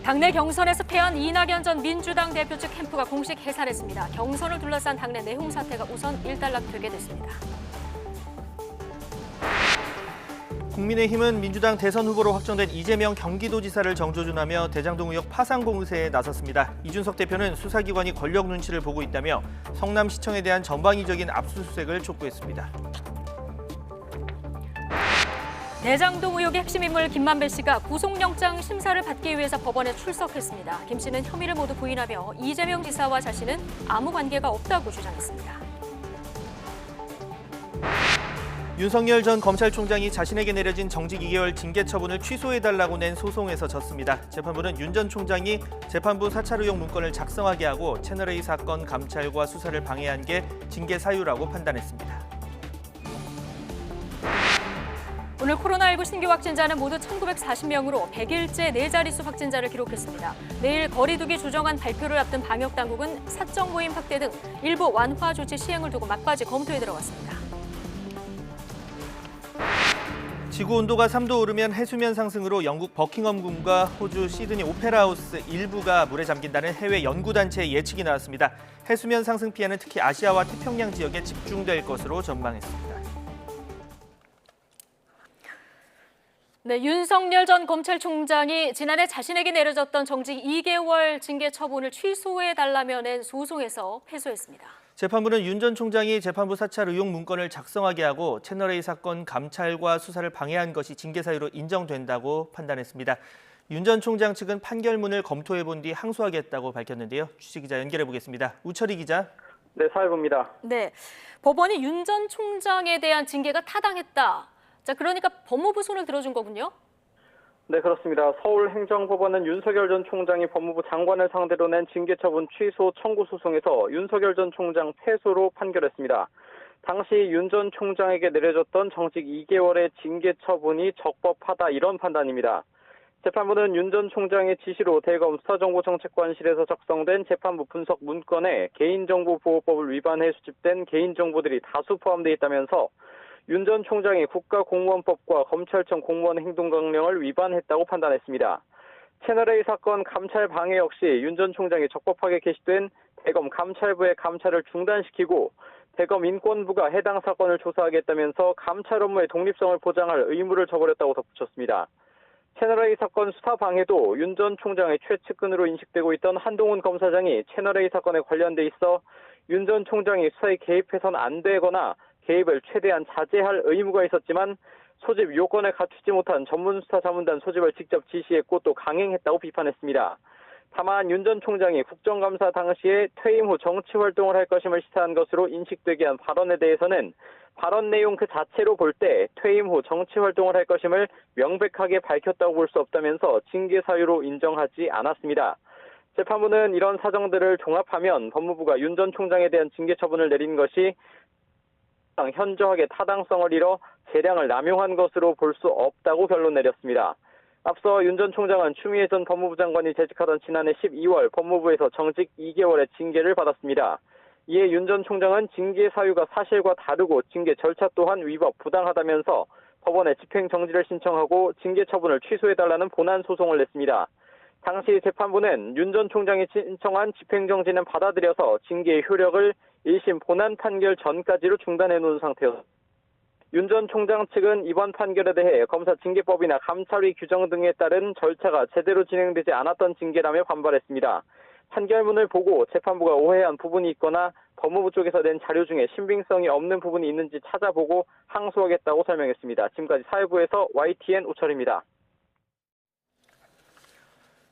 당내 경선에서 패한 이낙연 전 민주당 대표 측 캠프가 공식 해산했습니다. 경선을 둘러싼 당내 내홍 사태가 우선 일단락되게 됐습니다. 국민의힘은 민주당 대선 후보로 확정된 이재명 경기도지사를 정조준하며 대장동 의혹 파상 공세에 나섰습니다. 이준석 대표는 수사기관이 권력 눈치를 보고 있다며 성남시청에 대한 전방위적인 압수수색을 촉구했습니다. 대장동 의혹의 핵심 인물 김만배 씨가 구속영장 심사를 받기 위해서 법원에 출석했습니다. 김 씨는 혐의를 모두 부인하며 이재명 지사와 자신은 아무 관계가 없다고 주장했습니다. 윤석열 전 검찰총장이 자신에게 내려진 정직 2개월 징계 처분을 취소해달라고 낸 소송에서 졌습니다. 재판부는 윤 전 총장이 재판부 사찰 의혹 문건을 작성하게 하고 채널A 사건 감찰과 수사를 방해한 게 징계 사유라고 판단했습니다. 오늘 코로나19 신규 확진자는 모두 1,940명으로 100일째 4자릿수 확진자를 기록했습니다. 내일 거리두기 조정안 발표를 앞둔 방역당국은 사적 모임 확대 등 일부 완화 조치 시행을 두고 막바지 검토에 들어갔습니다. 지구 온도가 3도 오르면 해수면 상승으로 영국 버킹엄궁과 호주 시드니 오페라 하우스 일부가 물에 잠긴다는 해외 연구단체의 예측이 나왔습니다. 해수면 상승 피해는 특히 아시아와 태평양 지역에 집중될 것으로 전망했습니다. 네, 윤석열 전 검찰총장이 지난해 자신에게 내려졌던 정직 2개월 징계 처분을 취소해달라며 낸 소송에서 패소했습니다. 재판부는 윤 전 총장이 재판부 사찰 의혹 문건을 작성하게 하고 채널A 사건 감찰과 수사를 방해한 것이 징계 사유로 인정된다고 판단했습니다. 윤 전 총장 측은 판결문을 검토해본 뒤 항소하겠다고 밝혔는데요. 취재기자 연결해보겠습니다. 우철희 기자. 네, 사회부입니다. 네, 법원이 윤 전 총장에 대한 징계가 타당했다. 자, 그러니까 법무부 손을 들어준 거군요. 네, 그렇습니다. 서울행정법원은 윤석열 전 총장이 법무부 장관을 상대로 낸 징계처분 취소 청구 소송에서 윤석열 전 총장 패소로 판결했습니다. 당시 윤 전 총장에게 내려졌던 정직 2개월의 징계 처분이 적법하다 이런 판단입니다. 재판부는 윤 전 총장의 지시로 대검 수사정보정책관실에서 작성된 재판부 분석 문건에 개인정보보호법을 위반해 수집된 개인정보들이 다수 포함되어 있다면서 윤 전 총장이 국가공무원법과 검찰청 공무원 행동강령을 위반했다고 판단했습니다. 채널A 사건 감찰 방해 역시 윤 전 총장이 적법하게 게시된 대검 감찰부의 감찰을 중단시키고 대검 인권부가 해당 사건을 조사하겠다면서 감찰 업무의 독립성을 보장할 의무를 저버렸다고 덧붙였습니다. 채널A 사건 수사 방해도 윤 전 총장의 최측근으로 인식되고 있던 한동훈 검사장이 채널A 사건에 관련돼 있어 윤 전 총장이 수사에 개입해서는 안 되거나 개입을 최대한 자제할 의무가 있었지만 소집 요건을 갖추지 못한 전문수사자문단 소집을 직접 지시했고 또 강행했다고 비판했습니다. 다만 윤 전 총장이 국정감사 당시에 퇴임 후 정치활동을 할 것임을 시사한 것으로 인식되게 한 발언에 대해서는 발언 내용 그 자체로 볼 때 퇴임 후 정치활동을 할 것임을 명백하게 밝혔다고 볼 수 없다면서 징계 사유로 인정하지 않았습니다. 재판부는 이런 사정들을 종합하면 법무부가 윤 전 총장에 대한 징계 처분을 내린 것이 현저하게 타당성을 잃어 재량을 남용한 것으로 볼 수 없다고 결론 내렸습니다. 앞서 윤 전 총장은 추미애 전 법무부 장관이 재직하던 지난해 12월 법무부에서 정직 2개월의 징계를 받았습니다. 이에 윤 전 총장은 징계 사유가 사실과 다르고 징계 절차 또한 위법, 부당하다면서 법원에 집행정지를 신청하고 징계 처분을 취소해달라는 본안 소송을 냈습니다. 당시 재판부는 윤 전 총장이 신청한 집행정지는 받아들여서 징계의 효력을 1심 본안 판결 전까지로 중단해 놓은 상태였습니다. 윤 전 총장 측은 이번 판결에 대해 검사 징계법이나 감찰위 규정 등에 따른 절차가 제대로 진행되지 않았던 징계라며 반발했습니다. 판결문을 보고 재판부가 오해한 부분이 있거나 법무부 쪽에서 낸 자료 중에 신빙성이 없는 부분이 있는지 찾아보고 항소하겠다고 설명했습니다. 지금까지 사회부에서 YTN 우철입니다.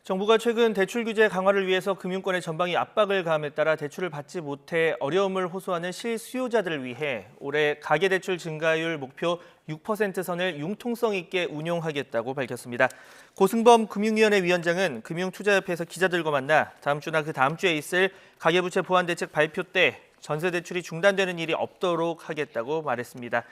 정부가 최근 대출 규제 강화를 위해서 금융권의 전방위 압박을 가함에 따라 대출을 받지 못해 어려움을 호소하는 실수요자들을 위해 올해 가계대출 증가율 목표 6% 선을 융통성 있게 운용하겠다고 밝혔습니다. 고승범 금융위원회 위원장은 금융투자협회에서 기자들과 만나 다음 주나 그 다음 주에 있을 가계부채 보완 대책 발표 때 전세 대출이 중단되는 일이 없도록 하겠다고 말했습니다.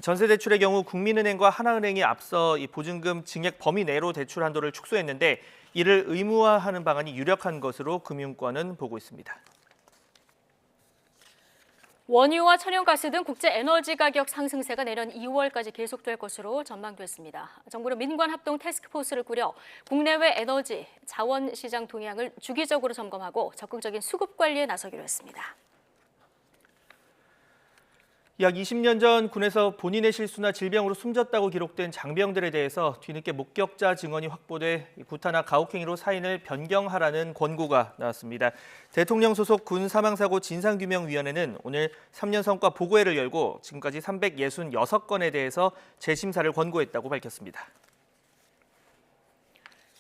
전세 대출의 경우 국민은행과 하나은행이 앞서 이 보증금 증액 범위 내로 대출 한도를 축소했는데 이를 의무화하는 방안이 유력한 것으로 금융권은 보고 있습니다. 원유와 천연가스 등 국제 에너지 가격 상승세가 내년 2월까지 계속될 것으로 전망됐습니다. 정부는 민관합동 태스크포스를 꾸려 국내외 에너지, 자원 시장 동향을 주기적으로 점검하고 적극적인 수급 관리에 나서기로 했습니다. 약 20년 전 군에서 본인의 실수나 질병으로 숨졌다고 기록된 장병들에 대해서 뒤늦게 목격자 증언이 확보돼 구타나 가혹행위로 사인을 변경하라는 권고가 나왔습니다. 대통령 소속 군 사망사고 진상규명위원회는 오늘 3년 성과 보고회를 열고 지금까지 366건에 대해서 재심사를 권고했다고 밝혔습니다.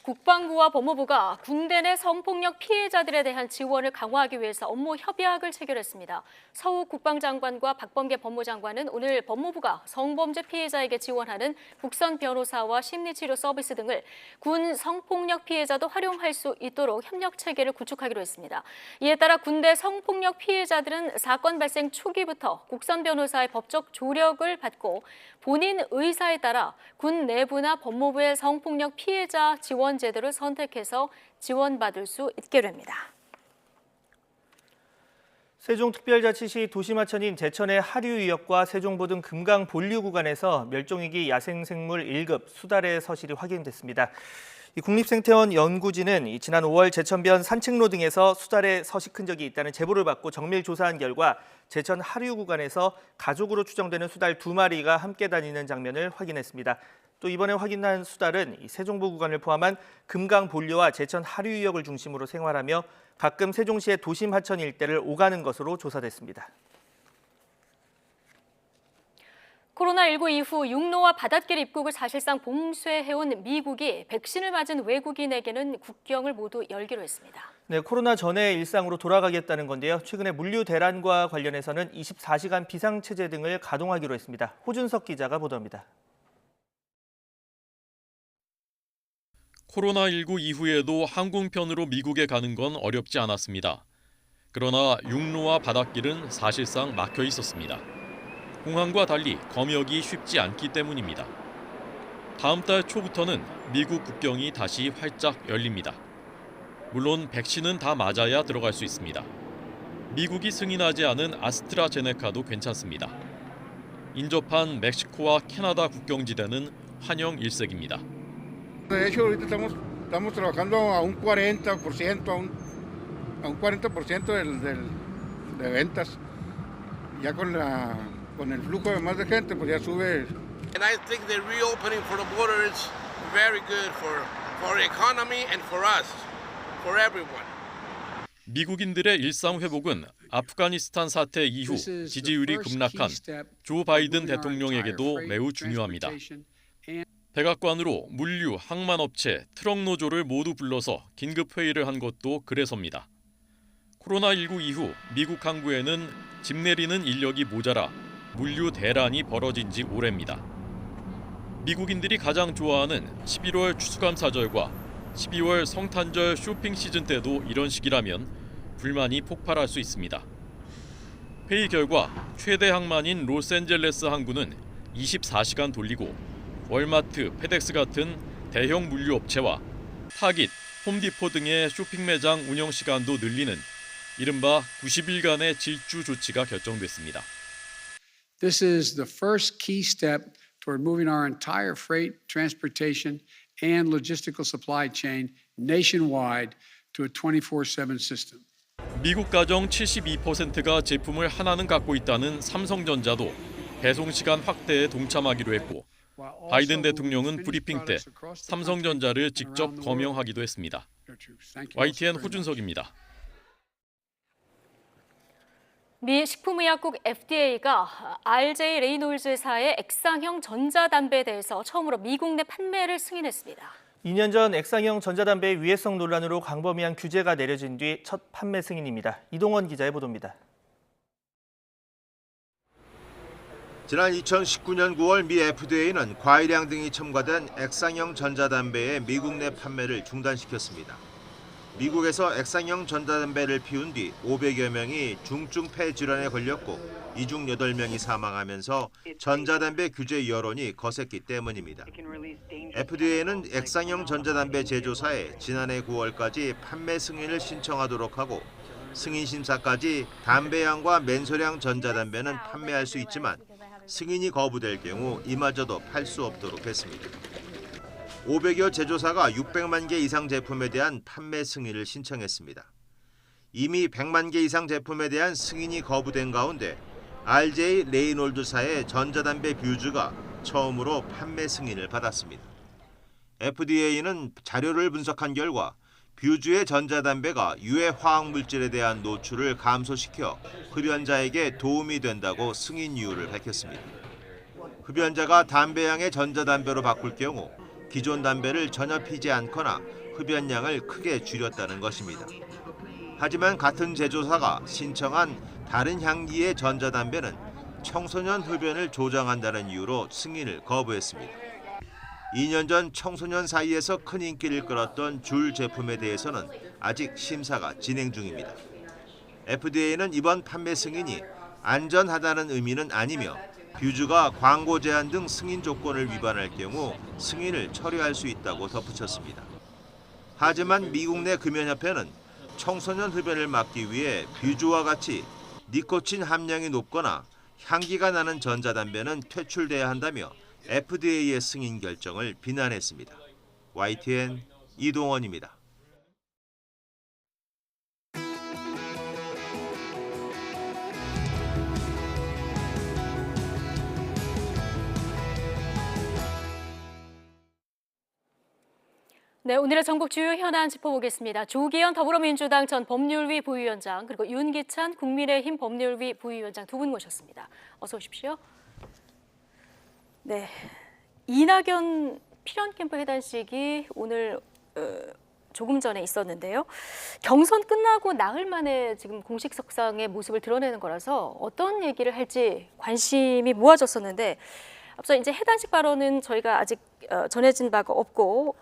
국방부와 법무부가 군대 내 성폭력 피해자들에 대한 지원을 강화하기 위해서 업무 협약을 체결했습니다. 서욱 국방장관과 박범계 법무장관은 오늘 법무부가 성범죄 피해자에게 지원하는 국선 변호사와 심리치료 서비스 등을 군 성폭력 피해자도 활용할 수 있도록 협력 체계를 구축하기로 했습니다. 이에 따라 군대 성폭력 피해자들은 사건 발생 초기부터 국선 변호사의 법적 조력을 받고 본인 의사에 따라 군 내부나 법무부의 성폭력 피해자 지원 제도를 선택해서 지원받을 수 있게 됩니다. 세종특별자치시 도심하천인 제천의 하류위역과 세종보 등 금강 본류 구간에서 멸종위기 야생생물 1급 수달의 서실이 확인됐습니다. 국립생태원 연구진은 지난 5월 제천변 산책로 등에서 수달에 서식 흔적이 있다는 제보를 받고 정밀 조사한 결과 제천 하류 구간에서 가족으로 추정되는 수달 2마리가 함께 다니는 장면을 확인했습니다. 또 이번에 확인한 수달은 세종보 구간을 포함한 금강 본류와 제천 하류위역을 중심으로 생활하며 가끔 세종시의 도심 하천 일대를 오가는 것으로 조사됐습니다. 코로나19 이후 육로와 바닷길 입국을 사실상 봉쇄해온 미국이 백신을 맞은 외국인에게는 국경을 모두 열기로 했습니다. 네, 코로나 전의 일상으로 돌아가겠다는 건데요. 최근에 물류 대란과 관련해서는 24시간 비상체제 등을 가동하기로 했습니다. 호준석 기자가 보도합니다. 코로나19 이후에도 항공편으로 미국에 가는 건 어렵지 않았습니다. 그러나 육로와 바닷길은 사실상 막혀 있었습니다. 공항과 달리 검역이 쉽지 않기 때문입니다. 다음 달 초부터는 미국 국경이 다시 활짝 열립니다. 물론 백신은 다 맞아야 들어갈 수 있습니다. 미국이 승인하지 않은 아스트라제네카도 괜찮습니다. 인접한 멕시코와 캐나다 국경지대는 환영 일색입니다. De hecho, ahorita estamos trabajando a un 40%, a un 40% de ventas. Ya con el flujo de más de gente, pues ya sube. And I think the reopening for the border is very good for the economy and for us, for everyone. 미국인들의 일상 회복은 아프가니스탄 사태 이후 지지율이 급락한 조 바이든 대통령에게도 매우 중요합니다. 백악관으로 물류, 항만업체, 트럭 노조를 모두 불러서 긴급 회의를 한 것도 그래서입니다. 코로나19 이후 미국 항구에는 짐 내리는 인력이 모자라 물류 대란이 벌어진 지 오래입니다. 미국인들이 가장 좋아하는 11월 추수감사절과 12월 성탄절 쇼핑 시즌 때도 이런 시기라면 불만이 폭발할 수 있습니다. 회의 결과 최대 항만인 로스앤젤레스 항구는 24시간 돌리고 월마트, 페덱스 같은 대형 물류업체와 타깃, 홈디포 등의 쇼핑 매장 운영 시간도 늘리는 이른바 90일간의 질주 조치가 결정됐습니다. This is the first key step toward moving our entire freight, transportation, and logistical supply chain nationwide to a 24/7 system. 미국 가정 72%가 제품을 하나는 갖고 있다는 삼성전자도 배송 시간 확대에 동참하기로 했고 바이든 대통령은 브리핑 때 삼성전자를 직접 거명하기도 했습니다. YTN 호준석입니다. 미 식품의약국 FDA가 RJ 레이놀즈사의 액상형 전자담배에 대해서 처음으로 미국 내 판매를 승인했습니다. 2년 전 액상형 전자담배의 위해성 논란으로 광범위한 규제가 내려진 뒤 첫 판매 승인입니다. 이동원 기자의 보도입니다. 지난 2019년 9월 미 FDA는 과일향 등이 첨가된 액상형 전자담배의 미국 내 판매를 중단시켰습니다. 미국에서 액상형 전자담배를 피운 뒤 500여 명이 중증 폐 질환에 걸렸고 이 중 8명이 사망하면서 전자담배 규제 여론이 거셌기 때문입니다. FDA는 액상형 전자담배 제조사에 지난해 9월까지 판매 승인을 신청하도록 하고 승인 심사까지 담배향과 맨소량 전자담배는 판매할 수 있지만 승인이 거부될 경우 이마저도 팔 수 없도록 했습니다. 500여 제조사가 600만 개 이상 제품에 대한 판매 승인을 신청했습니다. 이미 100만 개 이상 제품에 대한 승인이 거부된 가운데 RJ 레이놀드사의 전자담배 뷰즈가 처음으로 판매 승인을 받았습니다. FDA는 자료를 분석한 결과 뷰즈의 전자담배가 유해 화학물질에 대한 노출을 감소시켜 흡연자에게 도움이 된다고 승인 이유를 밝혔습니다. 흡연자가 담배향의 전자담배로 바꿀 경우 기존 담배를 전혀 피지 않거나 흡연량을 크게 줄였다는 것입니다. 하지만 같은 제조사가 신청한 다른 향기의 전자담배는 청소년 흡연을 조장한다는 이유로 승인을 거부했습니다. 2년 전 청소년 사이에서 큰 인기를 끌었던 줄 제품에 대해서는 아직 심사가 진행 중입니다. FDA는 이번 판매 승인이 안전하다는 의미는 아니며 뷰즈가 광고 제한 등 승인 조건을 위반할 경우 승인을 철회할 수 있다고 덧붙였습니다. 하지만 미국 내 금연협회는 청소년 흡연을 막기 위해 뷰즈와 같이 니코틴 함량이 높거나 향기가 나는 전자담배는 퇴출돼야 한다며 FDA의 승인 결정을 비난했습니다. YTN 이동원입니다. 네, 오늘의 전국 주요 현안 짚어보겠습니다. 조기현 더불어민주당 전 법률위 부위원장 그리고 윤기찬 국민의힘 법률위 부위원장 두 분 모셨습니다. 어서 오십시오. 네, 이낙연 필연 캠프 해단식이 오늘 조금 전에 있었는데요. 경선 끝나고 나흘 만에 지금 공식 석상의 모습을 드러내는 거라서 어떤 얘기를 할지 관심이 모아졌었는데 앞서 이제 해단식 발언은 저희가 아직 전해진 바가 없고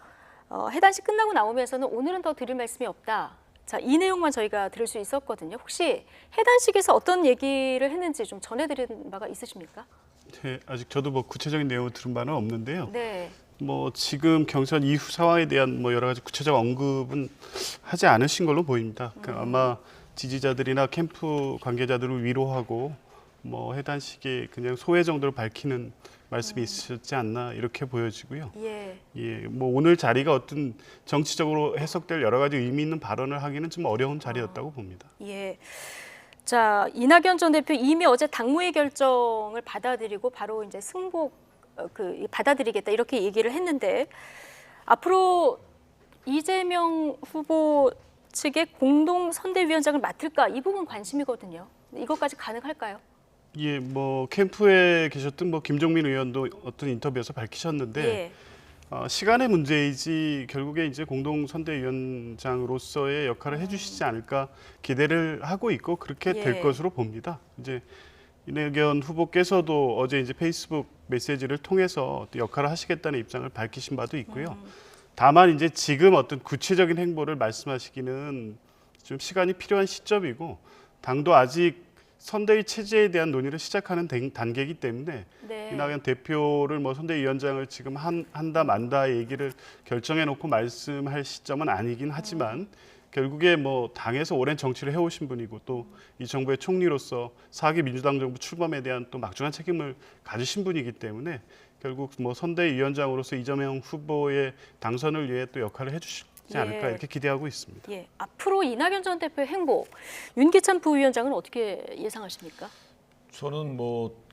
해단식 끝나고 나오면서는 오늘은 더 드릴 말씀이 없다. 자, 이 내용만 저희가 들을 수 있었거든요. 혹시 해단식에서 어떤 얘기를 했는지 좀 전해드린 바가 있으십니까? 네, 아직 저도 뭐 구체적인 내용을 들은 바는 없는데요. 네. 뭐 지금 경선 이후 상황에 대한 뭐 여러 가지 구체적 언급은 하지 않으신 걸로 보입니다. 아마 지지자들이나 캠프 관계자들을 위로하고 뭐 해단식에 그냥 소회 정도로 밝히는 말씀이 있으셨지 않나 이렇게 보여지고요. 예. 예, 뭐 오늘 자리가 어떤 정치적으로 해석될 여러 가지 의미 있는 발언을 하기는 좀 어려운 자리였다고 봅니다. 예. 자, 이낙연 전 대표 이미 어제 당무의 결정을 받아들이고 바로 이제 승복 받아들이겠다 이렇게 얘기를 했는데 앞으로 이재명 후보 측의 공동 선대위원장을 맡을까 이 부분 관심이거든요. 이것까지 가능할까요? 예, 뭐 캠프에 계셨던 뭐 김종민 의원도 어떤 인터뷰에서 밝히셨는데 예. 시간의 문제이지 결국에 이제 공동선대위원장으로서의 역할을 해주시지 않을까 기대를 하고 있고 그렇게 예. 될 것으로 봅니다. 이제 이낙연 후보께서도 어제 이제 페이스북 메시지를 통해서 역할을 하시겠다는 입장을 밝히신 바도 있고요. 다만 이제 지금 어떤 구체적인 행보를 말씀하시기는 좀 시간이 필요한 시점이고 당도 아직 선대위 체제에 대한 논의를 시작하는 단계이기 때문에 네. 이낙연 대표를 뭐 선대위원장을 지금 한다 만다 얘기를 결정해 놓고 말씀할 시점은 아니긴 하지만 결국에 뭐 당에서 오랜 정치를 해오신 분이고 또 이 정부의 총리로서 4기 민주당 정부 출범에 대한 또 막중한 책임을 가지신 분이기 때문에 결국 뭐 선대위원장으로서 이재명 후보의 당선을 위해 또 역할을 해주시지 않을까 이렇게 기대하고 있습니다. 예. 앞으로 이낙연 전 대표의 행보, 윤기찬 부위원장은 어떻게 예상하십니까? 저는 뭐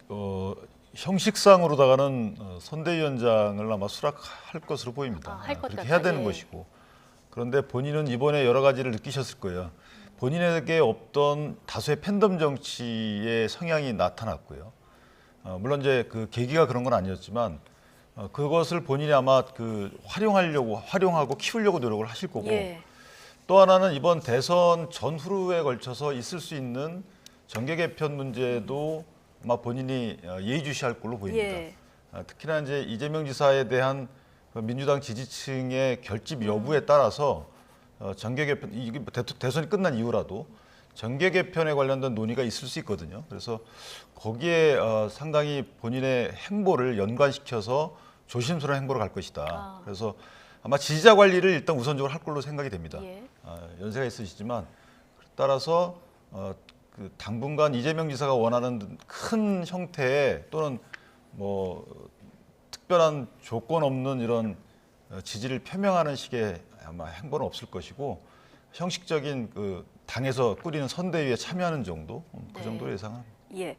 형식상으로다가는 선대위원장을 아마 수락할 것으로 보입니다. 할 것 그렇게 같다. 해야 되는 예. 것이고. 그런데 본인은 이번에 여러 가지를 느끼셨을 거예요. 본인에게 없던 다수의 팬덤 정치의 성향이 나타났고요. 물론 이제 그 계기가 그런 건 아니었지만 그것을 본인이 아마 활용하고 키우려고 노력을 하실 거고 예. 또 하나는 이번 대선 전후에 걸쳐서 있을 수 있는 정계 개편 문제도 아마 본인이 예의주시할 걸로 보입니다. 예. 특히나 이제 이재명 지사에 대한 민주당 지지층의 결집 여부에 따라서 정계 개편 이게 대선이 끝난 이후라도 정계 개편에 관련된 논의가 있을 수 있거든요. 그래서 거기에 상당히 본인의 행보를 연관시켜서 조심스러운 행보로 갈 것이다. 그래서 아마 지지자 관리를 일단 우선적으로 할 걸로 생각이 됩니다. 예. 연세가 있으시지만 따라서 그 당분간 이재명 지사가 원하는 큰 형태의 또는 뭐 특별한 조건 없는 이런 지지를 표명하는 식의 아마 행보는 없을 것이고 형식적인 그 당에서 꾸리는 선대위에 참여하는 정도 그 정도로 예상합니다. 예.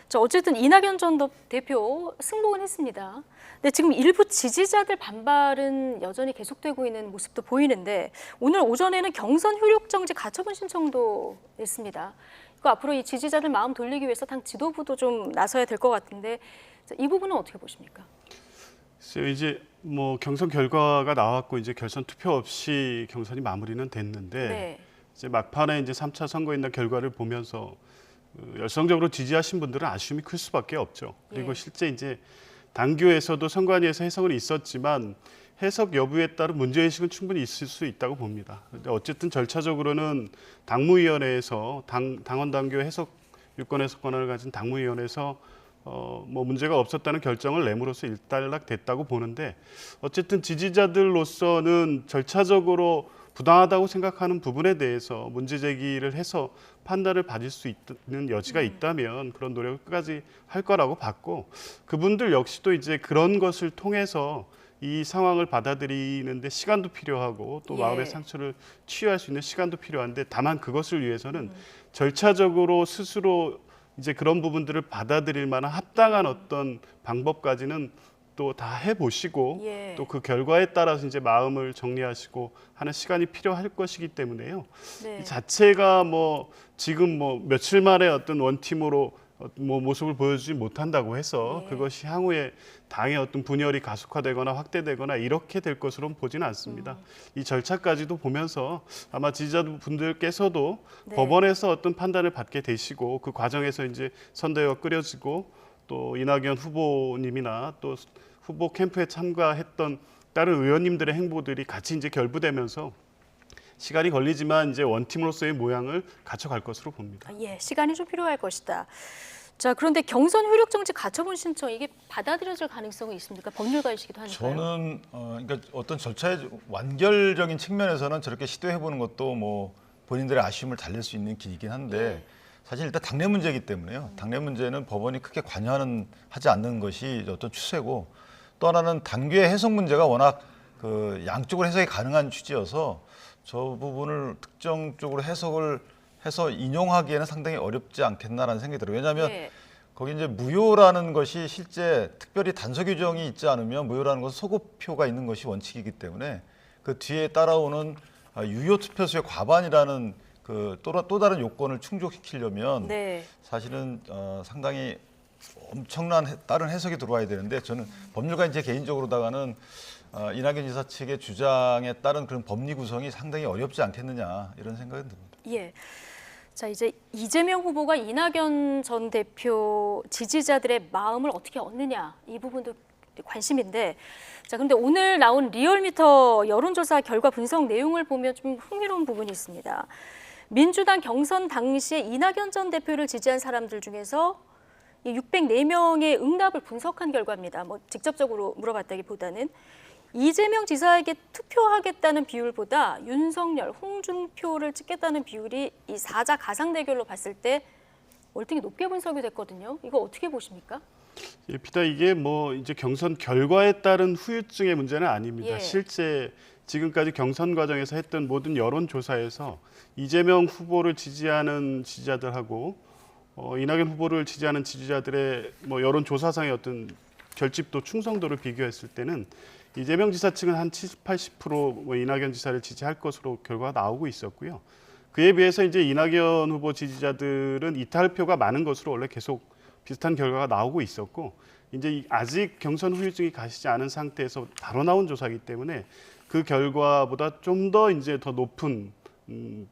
자, 어쨌든 이낙연 전 대표 승복은 했습니다. 근데 지금 일부 지지자들 반발은 여전히 계속되고 있는 모습도 보이는데 오늘 오전에는 경선 효력 정지 가처분 신청도 냈습니다. 이거 앞으로 이 지지자들 마음 돌리기 위해서 당 지도부도 좀 나서야 될 것 같은데 자, 이 부분은 어떻게 보십니까? 이제 뭐 경선 결과가 나왔고 이제 결선 투표 없이 경선이 마무리는 됐는데 네. 이제 막판에 이제 3차 선거인단 결과를 보면서 열성적으로 지지하신 분들은 아쉬움이 클 수밖에 없죠. 그리고 예. 실제 이제 당규에서도 선관위에서 해석은 있었지만 해석 여부에 따른 문제의식은 충분히 있을 수 있다고 봅니다. 근데 어쨌든 절차적으로는 당무위원회에서 당원 당규 해석 유권 해석 권한을 가진 당무위원회에서 뭐 문제가 없었다는 결정을 내므로써 일단락됐다고 보는데 어쨌든 지지자들로서는 절차적으로 부당하다고 생각하는 부분에 대해서 문제 제기를 해서 판단을 받을 수 있는 여지가 있다면 그런 노력을 끝까지 할 거라고 봤고 그분들 역시도 이제 그런 것을 통해서 이 상황을 받아들이는데 시간도 필요하고 또 마음의 상처를 치유할 수 있는 시간도 필요한데 다만 그것을 위해서는 절차적으로 스스로 이제 그런 부분들을 받아들일 만한 합당한 어떤 방법까지는 또 다 해보시고 또 그 결과에 따라서 이제 마음을 정리하시고 하는 시간이 필요할 것이기 때문에요. 이 자체가 뭐 지금 뭐 며칠 만에 어떤 원팀으로 뭐 모습을 보여주지 못한다고 해서 그것이 향후에 당의 어떤 분열이 가속화되거나 확대되거나 이렇게 될 것으로는 보지는 않습니다. 이 절차까지도 보면서 아마 지지자분들께서도 법원에서 어떤 판단을 받게 되시고 그 과정에서 이제 선대위가 꾸려지고 또 이낙연 후보님이나 또 후보 캠프에 참가했던 다른 의원님들의 행보들이 같이 이제 결부되면서 시간이 걸리지만 이제 원팀으로서의 모양을 갖춰갈 것으로 봅니다. 예, 시간이 좀 필요할 것이다. 자, 그런데 경선 효력 정지 가처분 신청 이게 받아들여질 가능성이 있습니까? 법률가이시기도 하니까요. 저는 그러니까 어떤 절차의 완결적인 측면에서는 저렇게 시도해 보는 것도 뭐 본인들의 아쉬움을 달랠 수 있는 길이긴 한데 사실 일단 당내 문제이기 때문에요. 당내 문제는 법원이 크게 하지 않는 것이 어떤 추세고 또 하나는 당규의 해석 문제가 워낙 그 양쪽으로 해석이 가능한 취지여서 저 부분을 특정적으로 해석을 해서 인용하기에는 상당히 어렵지 않겠나라는 생각이 들어요. 왜냐하면 거기 이제 무효라는 것이 실제 특별히 단서 규정이 있지 않으면 무효라는 것은 소급표가 있는 것이 원칙이기 때문에 그 뒤에 따라오는 유효 투표수의 과반이라는 그 또 다른 요건을 충족시키려면 사실은 상당히 엄청난 다른 해석이 들어와야 되는데 저는 법률가인 제 개인적으로다가는 이낙연 지사 측의 주장에 따른 그런 법리 구성이 상당히 어렵지 않겠느냐 이런 생각이 듭니다. 예. 자, 이제 이재명 후보가 이낙연 전 대표 지지자들의 마음을 어떻게 얻느냐 이 부분도 관심인데 자, 그런데 오늘 나온 리얼미터 여론조사 결과 분석 내용을 보면 좀 흥미로운 부분이 있습니다. 민주당 경선 당시에 이낙연 전 대표를 지지한 사람들 중에서 604명의 응답을 분석한 결과입니다. 뭐 직접적으로 물어봤다기보다는 이재명 지사에게 투표하겠다는 비율보다 윤석열, 홍준표를 찍겠다는 비율이 이 사자 가상 대결로 봤을 때 월등히 높게 분석이 됐거든요. 이거 어떻게 보십니까? 예, 비단 이게 뭐 이제 경선 결과에 따른 후유증의 문제는 아닙니다. 실제 지금까지 경선 과정에서 했던 모든 여론조사에서 이재명 후보를 지지하는 지지자들하고 이낙연 후보를 지지하는 지지자들의 뭐 여론조사상의 어떤 결집도 충성도를 비교했을 때는 이재명 지사 측은 한 70, 80% 이낙연 지사를 지지할 것으로 결과가 나오고 있었고요. 그에 비해서 이제 이낙연 후보 지지자들은 이탈표가 많은 것으로 원래 계속 비슷한 결과가 나오고 있었고 이제 아직 경선 후유증이 가시지 않은 상태에서 바로 나온 조사이기 때문에 그 결과보다 좀 더 이제 더 높은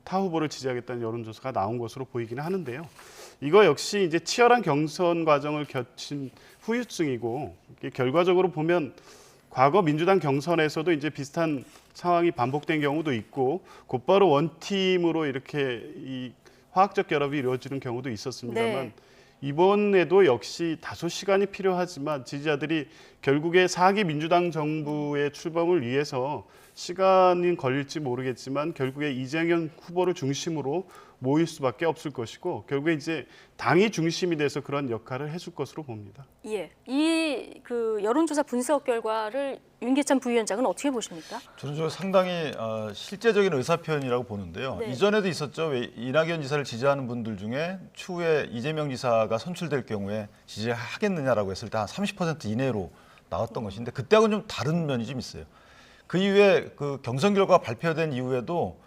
타 후보를 지지하겠다는 여론조사가 나온 것으로 보이기는 하는데요. 이거 역시 이제 치열한 경선 과정을 거친 후유증이고 결과적으로 보면 과거 민주당 경선에서도 이제 비슷한 상황이 반복된 경우도 있고 곧바로 원팀으로 이렇게 이 화학적 결합이 이루어지는 경우도 있었습니다만 이번에도 역시 다소 시간이 필요하지만 지지자들이 결국에 4기 민주당 정부의 출범을 위해서 시간이 걸릴지 모르겠지만 결국에 이재명 후보를 중심으로 모일 수밖에 없을 것이고 결국에 이제 당이 중심이 돼서 그런 역할을 해줄 것으로 봅니다. 예, 이 그 여론조사 분석 결과를 윤기찬 부위원장은 어떻게 보십니까? 저는 저 상당히 실제적인 의사표현이라고 보는데요. 네. 이전에도 있었죠. 왜 이낙연 지사를 지지하는 분들 중에 추후에 이재명 지사가 선출될 경우에 지지하겠느냐라고 했을 때 한 30% 이내로 나왔던 것인데 그때하고는 좀 다른 면이 좀 있어요. 그 이후에 그 경선 결과가 발표된 이후에도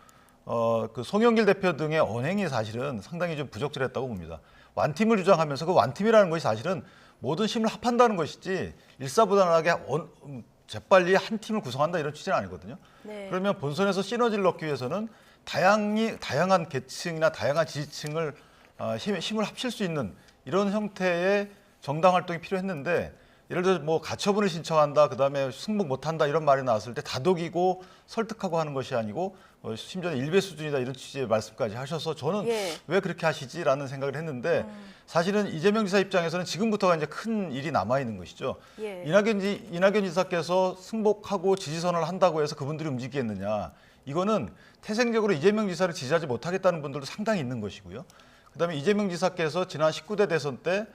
그 송영길 대표 등의 언행이 사실은 상당히 좀 부적절했다고 봅니다. 완팀을 주장하면서 그 완팀이라는 것이 사실은 모든 힘을 합한다는 것이지 일사불란하게 재빨리 한 팀을 구성한다 이런 취지는 아니거든요. 네. 그러면 본선에서 시너지를 넣기 위해서는 다양한 계층이나 다양한 지지층을 힘을 합칠 수 있는 이런 형태의 정당 활동이 필요했는데 예를 들어 뭐 가처분을 신청한다, 그다음에 승복 못한다 이런 말이 나왔을 때 다독이고 설득하고 하는 것이 아니고 심지어는 일배 수준이다 이런 취지의 말씀까지 하셔서 저는 왜 그렇게 하시지라는 생각을 했는데 사실은 이재명 지사 입장에서는 지금부터가 이제 큰 일이 남아 있는 것이죠. 이낙연 지사께서 승복하고 지지선언을 한다고 해서 그분들이 움직이겠느냐? 이거는 태생적으로 이재명 지사를 지지하지 못하겠다는 분들도 상당히 있는 것이고요. 그다음에 이재명 지사께서 지난 19대 대선 때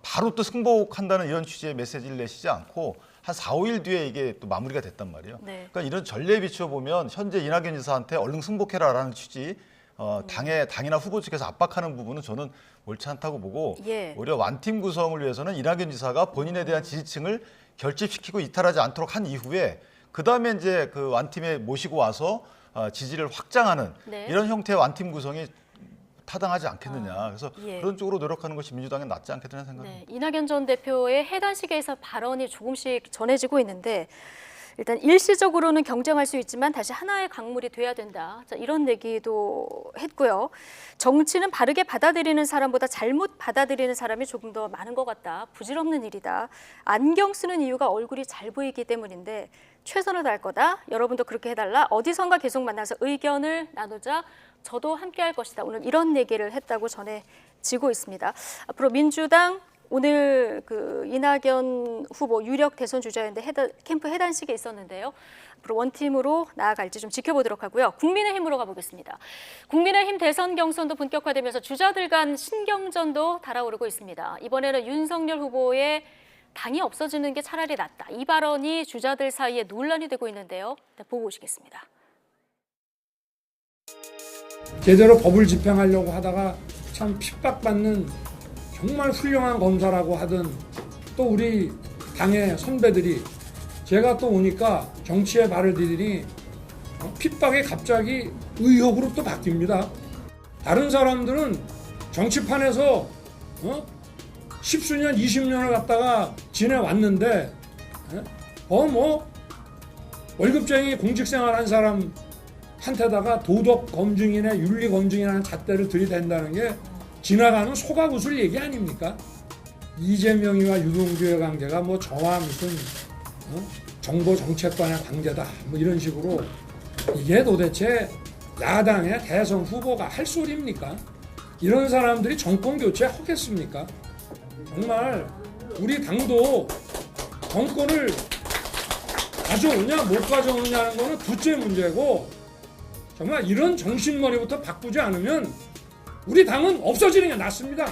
바로 또 승복한다는 이런 취지의 메시지를 내시지 않고 한 4, 5일 뒤에 이게 또 마무리가 됐단 말이에요. 네. 그러니까 이런 전례에 비추어 보면 현재 이낙연 지사한테 얼른 승복해라라는 취지, 당이나 후보 측에서 압박하는 부분은 저는 옳지 않다고 보고 오히려 완팀 구성을 위해서는 이낙연 지사가 본인에 대한 지지층을 결집시키고 이탈하지 않도록 한 이후에 그다음에 이제 그 완팀에 모시고 와서 지지를 확장하는 이런 형태의 완팀 구성이 타당하지 않겠느냐. 그래서 그런 쪽으로 노력하는 것이 민주당에 낫지 않겠다는 생각입니다. 이낙연 전 대표의 해단식에서 발언이 조금씩 전해지고 있는데 일단 일시적으로는 경쟁할 수 있지만 다시 하나의 강물이 돼야 된다. 자, 이런 얘기도 했고요. 정치는 바르게 받아들이는 사람보다 잘못 받아들이는 사람이 조금 더 많은 것 같다. 부질없는 일이다. 안경 쓰는 이유가 얼굴이 잘 보이기 때문인데 최선을 다할 거다. 여러분도 그렇게 해달라. 어디선가 계속 만나서 의견을 나누자. 저도 함께할 것이다. 오늘 이런 얘기를 했다고 전해지고 있습니다. 앞으로 민주당 오늘 그 이낙연 후보 유력 대선 주자였는데 캠프 해단식에 있었는데요. 앞으로 원팀으로 나아갈지 좀 지켜보도록 하고요. 국민의힘으로 가보겠습니다. 국민의힘 대선 경선도 본격화되면서 주자들 간 신경전도 달아오르고 있습니다. 이번에는 윤석열 후보의 당이 없어지는 게 차라리 낫다. 이 발언이 주자들 사이에 논란이 되고 있는데요. 보고 오시겠습니다. 제대로 법을 집행하려고 하다가 참 핍박받는 정말 훌륭한 검사라고 하던 또 우리 당의 선배들이 제가 또 오니까 정치에 발을 디디니 핍박이 갑자기 의혹으로 또 바뀝니다. 다른 사람들은 정치판에서 10수년, 20년을 갖다가 지내왔는데 월급쟁이 공직생활 한 사람한테다가 도덕 검증이나 윤리 검증이라는 잣대를 들이댄다는 게 지나가는 소가구슬 얘기 아닙니까? 이재명이와 유동규의 관계가 뭐 저와 무슨 정보 정책관의 관계다 뭐 이런 식으로 이게 도대체 야당의 대선 후보가 할 소리입니까? 이런 사람들이 정권 교체 하겠습니까? 정말 우리 당도 정권을 가져오냐 못 가져오냐는 거는 둘째 문제고 정말 이런 정신머리부터 바꾸지 않으면 우리 당은 없어지는 게 낫습니다.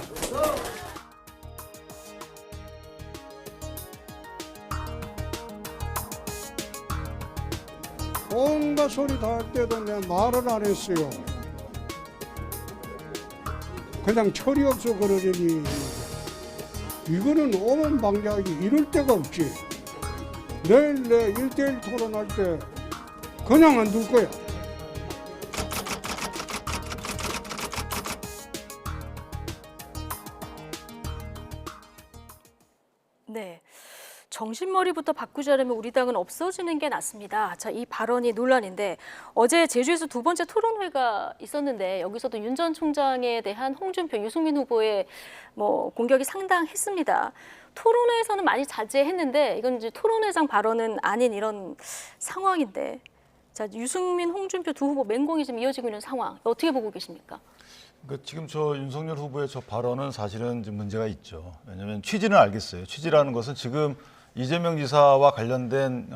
온갖 소리 다 할 때도 내가 말을 안 했어요. 그냥 철이 없어 그러더니 이거는 오만 방자하기 이럴 데가 없지. 내일 내 1대1 토론할 때 그냥 안 둘 거야. 네. 정신머리부터 바꾸자려면 우리 당은 없어지는 게 낫습니다. 자, 이 발언이 논란인데 어제 제주에서 두 번째 토론회가 있었는데 여기서도 윤 전 총장에 대한 홍준표, 유승민 후보의 공격이 상당했습니다. 토론회에서는 많이 자제했는데 이건 이제 토론회장 발언은 아닌 이런 상황인데 자, 유승민, 홍준표 두 후보 맹공이 지금 이어지고 있는 상황 어떻게 보고 계십니까? 그러니까 지금 저 윤석열 후보의 저 발언은 사실은 좀 문제가 있죠. 왜냐하면 취지는 알겠어요. 취지라는 것은 지금 이재명 지사와 관련된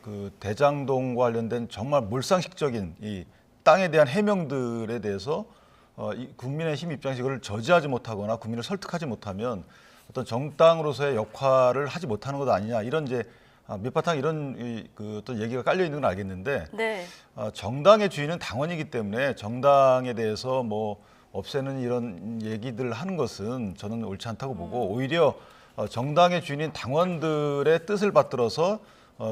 그 대장동과 관련된 정말 몰상식적인 이 땅에 대한 해명들에 대해서 국민의힘 입장에서 이걸 저지하지 못하거나 국민을 설득하지 못하면 어떤 정당으로서의 역할을 하지 못하는 것 아니냐 이런 이제 밑바탕 이런 그 어떤 얘기가 깔려 있는 건 알겠는데 네. 정당의 주인은 당원이기 때문에 정당에 대해서 뭐 없애는 이런 얘기들 하는 것은 저는 옳지 않다고 보고 오히려 정당의 주인인 당원들의 뜻을 받들어서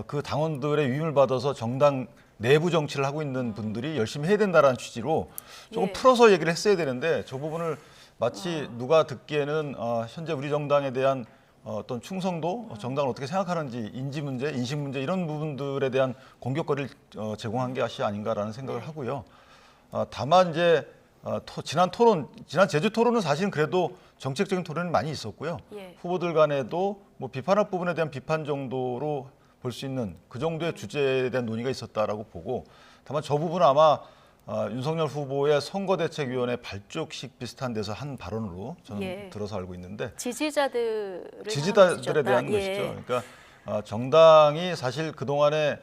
그 당원들의 위임을 받아서 정당 내부 정치를 하고 있는 분들이 열심히 해야 된다라는 취지로 조금 예. 풀어서 얘기를 했어야 되는데 저 부분을 마치 누가 듣기에는 현재 우리 정당에 대한 어떤 충성도, 정당을 어떻게 생각하는지 인지 문제, 인식 문제 이런 부분들에 대한 공격거리를 제공한 것이 아닌가라는 생각을 하고요. 다만 이제 지난 제주 토론은 사실은 그래도 정책적인 토론이 많이 있었고요. 예. 후보들 간에도 뭐 비판할 부분에 대한 비판 정도로 볼 수 있는 그 정도의 주제에 대한 논의가 있었다라고 보고 다만 저 부분은 아마 윤석열 후보의 선거대책위원회 발족식 비슷한 데서 한 발언으로 저는 예. 들어서 알고 있는데 지지자들에 대한 것이죠. 그러니까 정당이 사실 그동안에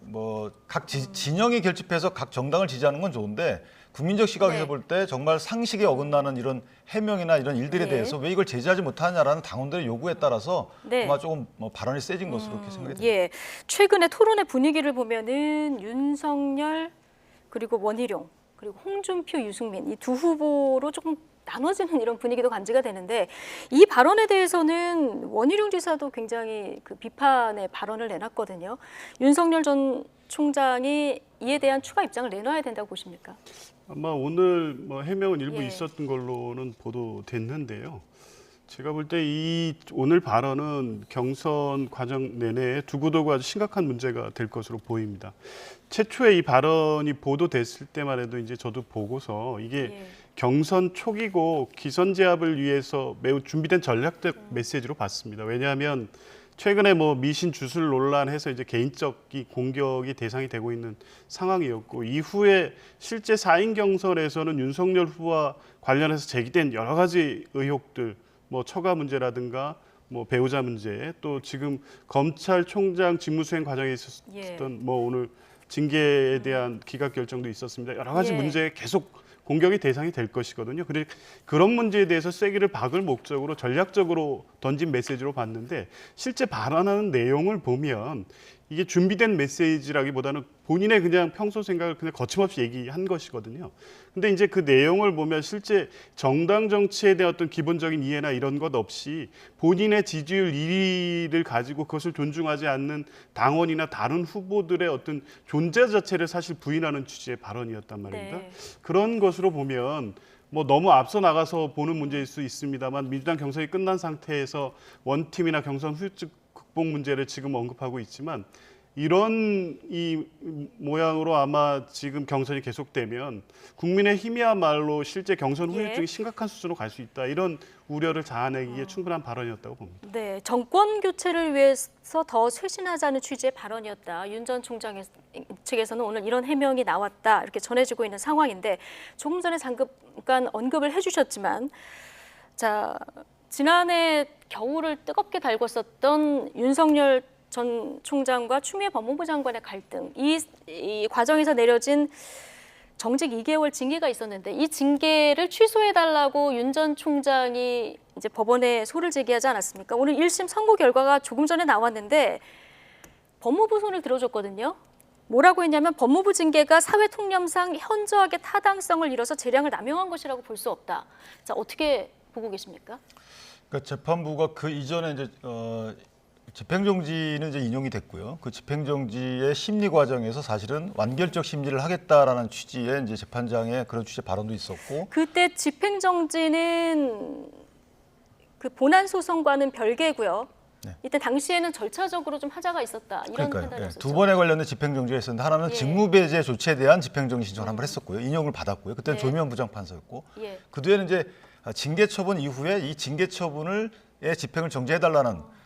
뭐 각 진영이 결집해서 각 정당을 지지하는 건 좋은데 국민적 시각에서 네. 볼 때 정말 상식에 어긋나는 이런 해명이나 이런 일들에 네. 대해서 왜 이걸 제지하지 못하냐라는 당원들의 요구에 따라서 네. 아마 조금 발언이 세진 것으로 그렇게 생각이 됩니다. 예. 최근에 토론의 분위기를 보면은 윤석열 그리고 원희룡 그리고 홍준표, 유승민 이 두 후보로 조금 나눠지는 이런 분위기도 감지가 되는데 이 발언에 대해서는 원희룡 지사도 굉장히 그 비판의 발언을 내놨거든요. 윤석열 전 총장이 이에 대한 추가 입장을 내놔야 된다고 보십니까? 아마 오늘 뭐 해명은 일부 예. 있었던 걸로는 보도됐는데요. 제가 볼 때 이 오늘 발언은 경선 과정 내내 두고 두고 아주 심각한 문제가 될 것으로 보입니다. 최초에 이 발언이 보도됐을 때만 해도 이제 저도 보고서 이게 예. 경선 초기고 기선 제압을 위해서 매우 준비된 전략적 메시지로 봤습니다. 왜냐하면 최근에 뭐 미신 주술 논란해서 이제 개인적 공격이 대상이 되고 있는 상황이었고 이후에 실제 4인 경선에서는 윤석열 후보와 관련해서 제기된 여러 가지 의혹들 뭐 처가 문제라든가 뭐 배우자 문제 또 지금 검찰총장 직무수행 과정에 있었던 예. 뭐 오늘 징계에 대한 기각 결정도 있었습니다. 여러 가지 예. 문제에 계속 공격이 대상이 될 것이거든요. 그런 문제에 대해서 쐐기를 박을 목적으로 전략적으로 던진 메시지로 봤는데 실제 발언하는 내용을 보면 이게 준비된 메시지라기보다는 본인의 그냥 평소 생각을 그냥 거침없이 얘기한 것이거든요. 근데 이제 그 내용을 보면 실제 정당 정치에 대한 어떤 기본적인 이해나 이런 것 없이 본인의 지지율 1위를 가지고 그것을 존중하지 않는 당원이나 다른 후보들의 어떤 존재 자체를 사실 부인하는 취지의 발언이었단 말입니다. 네. 그런 것으로 보면 뭐 너무 앞서 나가서 보는 문제일 수 있습니다만 민주당 경선이 끝난 상태에서 원팀이나 경선 후유증 극복 문제를 지금 언급하고 있지만 이런 이 모양으로 아마 지금 경선이 계속되면 국민의힘이야말로 실제 경선 후유증이 예. 심각한 수준으로 갈 수 있다. 이런 우려를 자아내기에 충분한 발언이었다고 봅니다. 네, 정권 교체를 위해서 더 쇄신하자는 취지의 발언이었다. 윤 전 총장 측에서는 오늘 이런 해명이 나왔다. 이렇게 전해지고 있는 상황인데 조금 전에 잠깐 언급을 해주셨지만 자 지난해 겨울을 뜨겁게 달궜었던 윤석열 전 총장과 추미애 법무부 장관의 갈등, 이 과정에서 내려진 정직 2개월 징계가 있었는데 이 징계를 취소해달라고 윤 전 총장이 이제 법원에 소를 제기하지 않았습니까? 오늘 1심 선고 결과가 조금 전에 나왔는데 법무부 손을 들어줬거든요. 뭐라고 했냐면 법무부 징계가 사회 통념상 현저하게 타당성을 잃어서 재량을 남용한 것이라고 볼 수 없다. 자, 어떻게 보고 계십니까? 그러니까 재판부가 그 이전에 이제 집행정지는 이제 인용이 됐고요. 그 집행정지의 심리 과정에서 사실은 완결적 심리를 하겠다라는 취지의 이제 재판장의 그런 취지의 발언도 있었고. 그때 집행정지는 그 본안 소송과는 별개고요. 네. 이때 당시에는 절차적으로 좀 하자가 있었다. 이런 그러니까요. 판단이었었죠. 두 번에 관련된 집행정지가 있었는데 하나는 예. 직무배제 조치에 대한 집행정지 신청을 한번 했었고요. 인용을 받았고요. 그때는 네. 조미연 부장판사였고. 예. 그 뒤에는 이제 징계 처분 이후에 이 징계 처분의 집행을 정지해달라는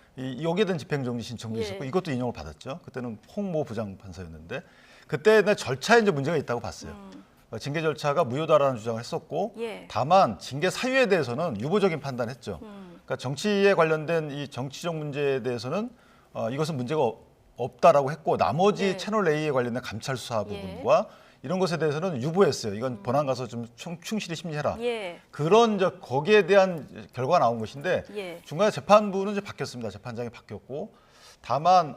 여기에 대한 집행정지 신청도 예. 있었고 이것도 인용을 받았죠. 그때는 홍모 부장판사였는데 그때는 절차에 이제 문제가 있다고 봤어요. 징계 절차가 무효다라는 주장을 했었고 예. 다만 징계 사유에 대해서는 유보적인 판단했죠. 그러니까 정치에 관련된 이 정치적 문제에 대해서는 이것은 문제가 없다라고 했고 나머지 네. 채널 A에 관련된 감찰 수사 예. 부분과 이런 것에 대해서는 유보했어요. 이건 본안 가서 좀 충실히 심리해라. 예. 그런 거기에 대한 결과가 나온 것인데 예. 중간에 재판부는 이제 바뀌었습니다. 재판장이 바뀌었고 다만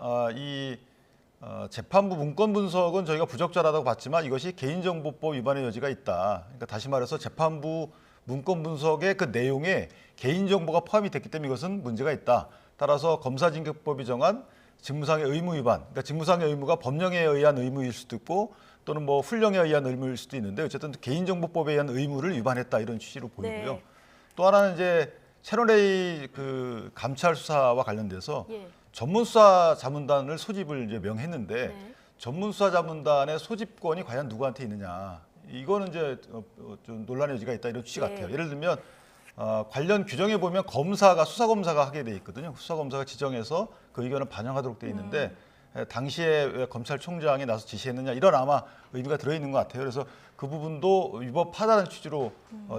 재판부 문건 분석은 저희가 부적절하다고 봤지만 이것이 개인정보법 위반의 여지가 있다. 그러니까 다시 말해서 재판부 문건 분석의 그 내용에 개인정보가 포함이 됐기 때문에 이것은 문제가 있다. 따라서 검사징계법이 정한 직무상의 의무 위반, 그러니까 직무상의 의무가 법령에 의한 의무일 수도 있고 또는 뭐 훈령에 의한 의무일 수도 있는데 어쨌든 개인정보법에 의한 의무를 위반했다 이런 취지로 보이고요. 네. 또 하나는 이제 채널A 그 감찰 수사와 관련돼서 예. 전문수사 자문단을 소집을 이제 명했는데 네. 전문수사 자문단의 소집권이 과연 누구한테 있느냐 이거는 이제 좀 논란의 여지가 있다 이런 취지 네. 같아요. 예를 들면 관련 규정에 보면 수사검사가 하게 돼 있거든요. 수사검사가 지정해서 그 의견을 반영하도록 돼 있는데 당시에 왜 검찰총장이 나서 지시했느냐 이런 아마 의미가 들어있는 것 같아요. 그래서 그 부분도 위법하다는 취지로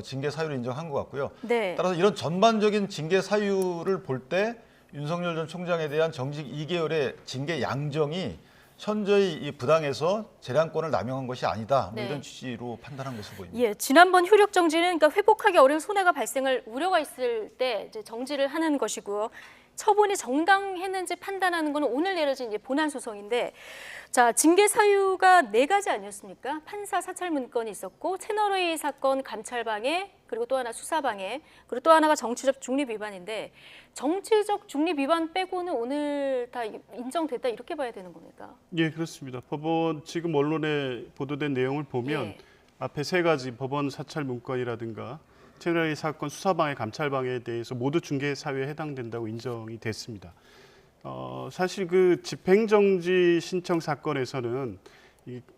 징계 사유를 인정한 것 같고요. 네. 따라서 이런 전반적인 징계 사유를 볼 때 윤석열 전 총장에 대한 정직 2개월의 징계 양정이 현저히 이 부당해서 재량권을 남용한 것이 아니다. 뭐 네. 이런 취지로 판단한 것으로 보입니다. 예, 지난번 효력 정지는 그러니까 회복하기 어려운 손해가 발생할 우려가 있을 때 이제 정지를 하는 것이고요. 처분이 정당했는지 판단하는 것은 오늘 내려진 이제 본안 소송인데, 자 징계 사유가 4가지 아니었습니까? 판사 사찰 문건이 있었고 채널A 사건 감찰 방해, 그리고 또 하나 수사 방해, 그리고 또 하나가 정치적 중립 위반인데 정치적 중립 위반 빼고는 오늘 다 인정됐다 이렇게 봐야 되는 겁니까? 예, 그렇습니다. 법원 지금 언론에 보도된 내용을 보면 예. 앞에 3가지 법원 사찰 문건이라든가 채널A 사건 수사방해, 감찰방해에 대해서 모두 징계 사유에 해당된다고 인정이 됐습니다. 사실 그 집행정지 신청 사건에서는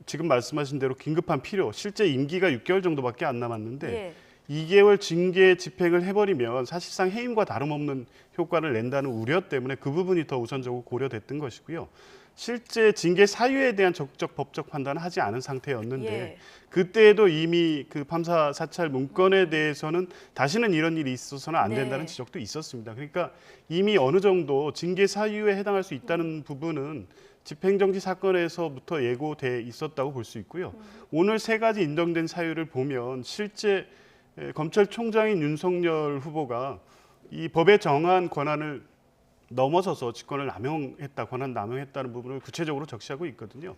지금 말씀하신 대로 긴급한 필요, 실제 임기가 6개월 정도밖에 안 남았는데 예. 2개월 징계 집행을 해버리면 사실상 해임과 다름없는 효과를 낸다는 우려 때문에 그 부분이 더 우선적으로 고려됐던 것이고요. 실제 징계 사유에 대한 적극적 법적 판단을 하지 않은 상태였는데 예. 그때에도 이미 그 판사 사찰 문건에 대해서는 다시는 이런 일이 있어서는 안 된다는 네. 지적도 있었습니다. 그러니까 이미 어느 정도 징계 사유에 해당할 수 있다는 부분은 집행정지 사건에서부터 예고돼 있었다고 볼 수 있고요. 오늘 3가지 인정된 사유를 보면 실제 검찰총장인 윤석열 후보가 이 법에 정한 권한을 넘어서서 직권을 남용했다, 권한 남용했다는 부분을 구체적으로 적시하고 있거든요.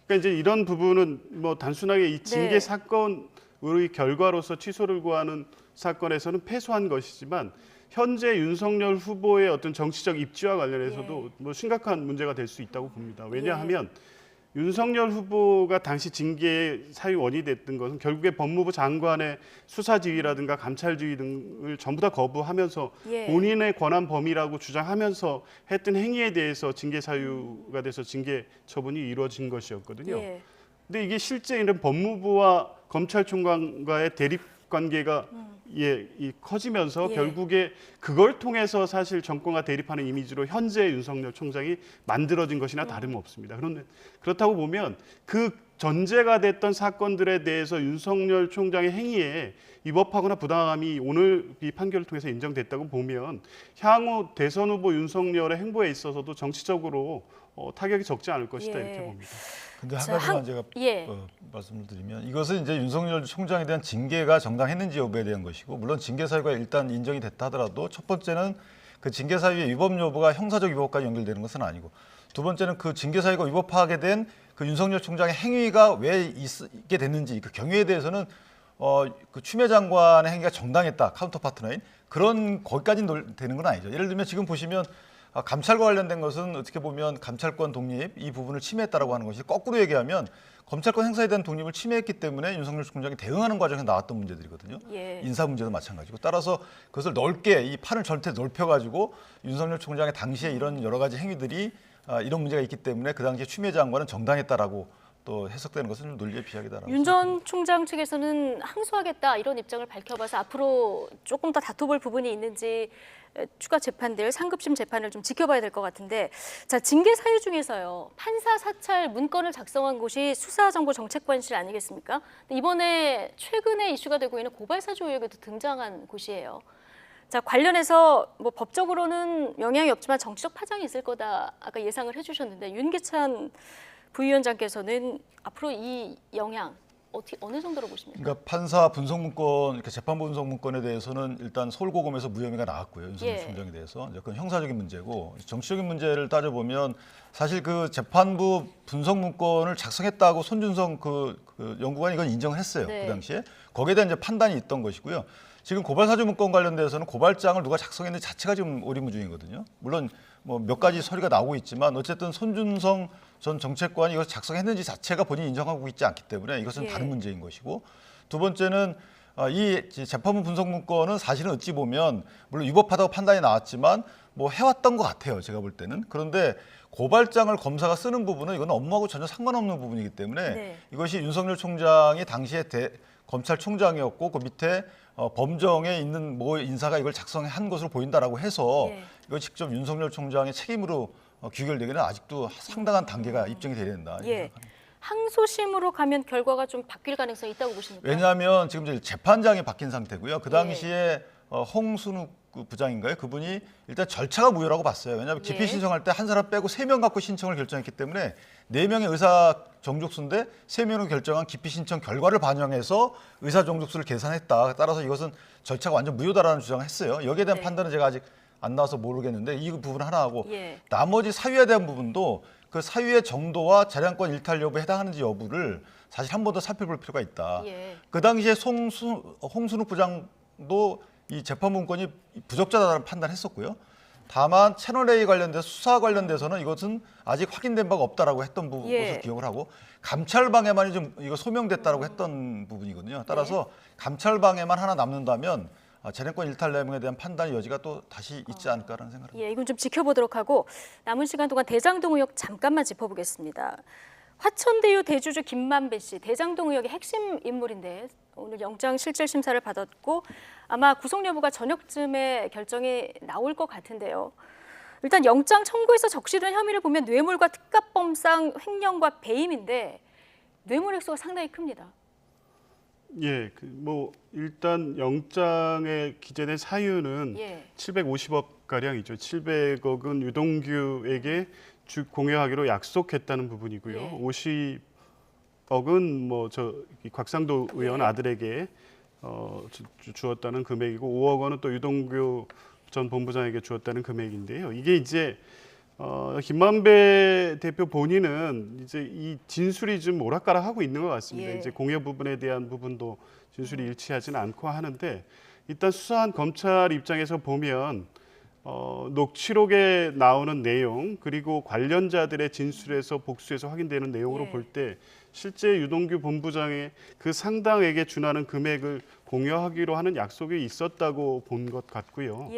그러니까 이제 이런 부분은 뭐 단순하게 이 징계 네. 사건의 결과로서 취소를 구하는 사건에서는 패소한 것이지만 현재 윤석열 후보의 어떤 정치적 입지와 관련해서도 뭐 심각한 문제가 될 수 있다고 봅니다. 왜냐하면 윤석열 후보가 당시 징계 사유 원인이 됐던 것은 결국에 법무부 장관의 수사 지휘라든가 감찰 지휘 등을 전부 다 거부하면서 예. 본인의 권한 범위라고 주장하면서 했던 행위에 대해서 징계 사유가 돼서 징계 처분이 이루어진 것이었거든요. 예. 근데 이게 실제 이런 법무부와 검찰총장과의 대립 관계가 커지면서 예. 결국에 그걸 통해서 사실 정권과 대립하는 이미지로 현재 윤석열 총장이 만들어진 것이나 다름없습니다. 그런데 그렇다고 보면 그 전제가 됐던 사건들에 대해서 윤석열 총장의 행위에 위법하거나 부당함이 오늘 이 판결을 통해서 인정됐다고 보면 향후 대선 후보 윤석열의 행보에 있어서도 정치적으로 타격이 적지 않을 것이다 예. 이렇게 봅니다. 근데 한 가지만 제가 말씀을 드리면 이것은 이제 윤석열 총장에 대한 징계가 정당했는지 여부에 대한 것이고 물론 징계 사유가 일단 인정이 됐다 하더라도 첫 번째는 그 징계 사유의 위법 여부가 형사적 위법까지 연결되는 것은 아니고 두 번째는 그 징계 사유가 위법하게 된 그 윤석열 총장의 행위가 왜 있게 됐는지 그 경위에 대해서는 그 추미애 장관의 행위가 정당했다 카운터파트너인 그런 거기까지는 되는 건 아니죠. 예를 들면 지금 보시면 감찰과 관련된 것은 어떻게 보면 감찰권 독립 이 부분을 침해했다라고 하는 것이 거꾸로 얘기하면 검찰권 행사에 대한 독립을 침해했기 때문에 윤석열 총장이 대응하는 과정에서 나왔던 문제들이거든요. 예. 인사 문제도 마찬가지고 따라서 그것을 넓게 이 판을 전체 넓혀가지고 윤석열 총장의 당시에 이런 여러 가지 행위들이 이런 문제가 있기 때문에 그 당시에 추미애 장관은 정당했다라고 또 해석되는 것은 좀 논리의 비약이다라고. 윤 전 총장 측에서는 항소하겠다 이런 입장을 밝혀봐서 앞으로 조금 더 다퉈볼 부분이 있는지 추가 재판들 상급심 재판을 좀 지켜봐야 될 것 같은데 자 징계 사유 중에서요 판사 사찰 문건을 작성한 곳이 수사정보정책관실 아니겠습니까? 이번에 최근에 이슈가 되고 있는 고발사주 의혹에도 등장한 곳이에요. 자 관련해서 뭐 법적으로는 영향이 없지만 정치적 파장이 있을 거다 아까 예상을 해주셨는데 윤기찬 부위원장께서는 앞으로 이 영향 어느 정도로 보십니까? 그러니까 판사 분석 문건, 이렇게 재판부 분석 문건에 대해서는 일단 서울고검에서 무혐의가 나왔고요. 윤석열 총장에 대해서. 이제 그건 형사적인 문제고, 정치적인 문제를 따져보면 사실 그 재판부 분석 문건을 작성했다고 손준성 그 연구관이 이건 인정을 했어요. 네. 그 당시에. 거기에 대한 이제 판단이 있던 것이고요. 지금 고발사주 문건 관련돼서는 고발장을 누가 작성했는지 자체가 지금 오리무중이거든요. 물론 뭐 몇 가지 서류가 나오고 있지만 어쨌든 손준성 전 정책관이 이것을 작성했는지 자체가 본인이 인정하고 있지 않기 때문에 이것은 다른 문제인 것이고, 두 번째는 이 재판부 분석 문건은 사실은 어찌 보면 물론 위법하다고 판단이 나왔지만 뭐 해왔던 것 같아요. 제가 볼 때는. 그런데 고발장을 검사가 쓰는 부분은 이건 업무하고 전혀 상관없는 부분이기 때문에 이것이 윤석열 총장이 당시에 검찰총장이었고 그 밑에 범정에 있는 모 인사가 이걸 작성한 것으로 보인다라고 해서 이거 직접 윤석열 총장의 책임으로 귀결되기는 아직도 상당한 단계가 입증이 돼야 된다. 항소심으로 가면 결과가 좀 바뀔 가능성이 있다고 보십니까? 왜냐하면 지금 이제 재판장이 바뀐 상태고요. 그 당시에 홍순욱 부장인가요? 그분이 일단 절차가 무효라고 봤어요. 왜냐하면 기피 신청할 때 한 사람 빼고 3명 갖고 신청을 결정했기 때문에 4명의 의사 정족수인데 3명으로 결정한 기피 신청 결과를 반영해서 의사 정족수를 계산했다. 따라서 이것은 절차가 완전 무효다라는 주장을 했어요. 여기에 대한 판단은 제가 아직 안 나와서 모르겠는데 이 부분 하나 하고 나머지 사유에 대한 부분도 그 사유의 정도와 재량권 일탈 여부에 해당하는지 여부를 사실 한 번 더 살펴볼 필요가 있다. 그 당시에 홍순욱 부장도 이 재판 문건이 부적절하다는 판단했었고요. 다만 채널A 관련돼서 수사 관련돼서는 이것은 아직 확인된 바가 없다라고 했던 것을 기억을 하고 감찰 방해만이 좀 이거 소명됐다라고 했던 부분이거든요. 따라서 감찰 방해만 하나 남는다면 재량권 일탈 내용에 대한 판단의 여지가 또 다시 있지 않을까라는 생각을 합니다. 이건 좀 지켜보도록 하고 남은 시간 동안 대장동 의혹 잠깐만 짚어보겠습니다. 화천대유 대주주 김만배 씨, 대장동 의혹의 핵심 인물인데 오늘 영장 실질 심사를 받았고 아마 구속 여부가 저녁쯤에 결정이 나올 것 같은데요. 일단 영장 청구에서 적시된 혐의를 보면 뇌물과 특가법상 횡령과 배임인데 뇌물 액수가 상당히 큽니다. 뭐 일단 영장에 기재된 사유는 750억 가량이죠. 700억은 유동규에게 공여하기로 약속했다는 부분이고요. 50억은 뭐 곽상도 의원 아들에게 주었다는 금액이고 5억 원은 또 유동규 전 본부장에게 주었다는 금액인데요. 이게 이제 김만배 대표 본인은 이제 이 진술이 좀 오락가락하고 있는 것 같습니다. 이제 공여 부분에 대한 부분도 진술이 일치하지는 않고 하는데 일단 수사한 검찰 입장에서 보면 녹취록에 나오는 내용 그리고 관련자들의 진술에서 복수에서 확인되는 내용으로 볼 때 실제 유동규 본부장의 그 상당에게 준하는 금액을 공여하기로 하는 약속이 있었다고 본 것 같고요.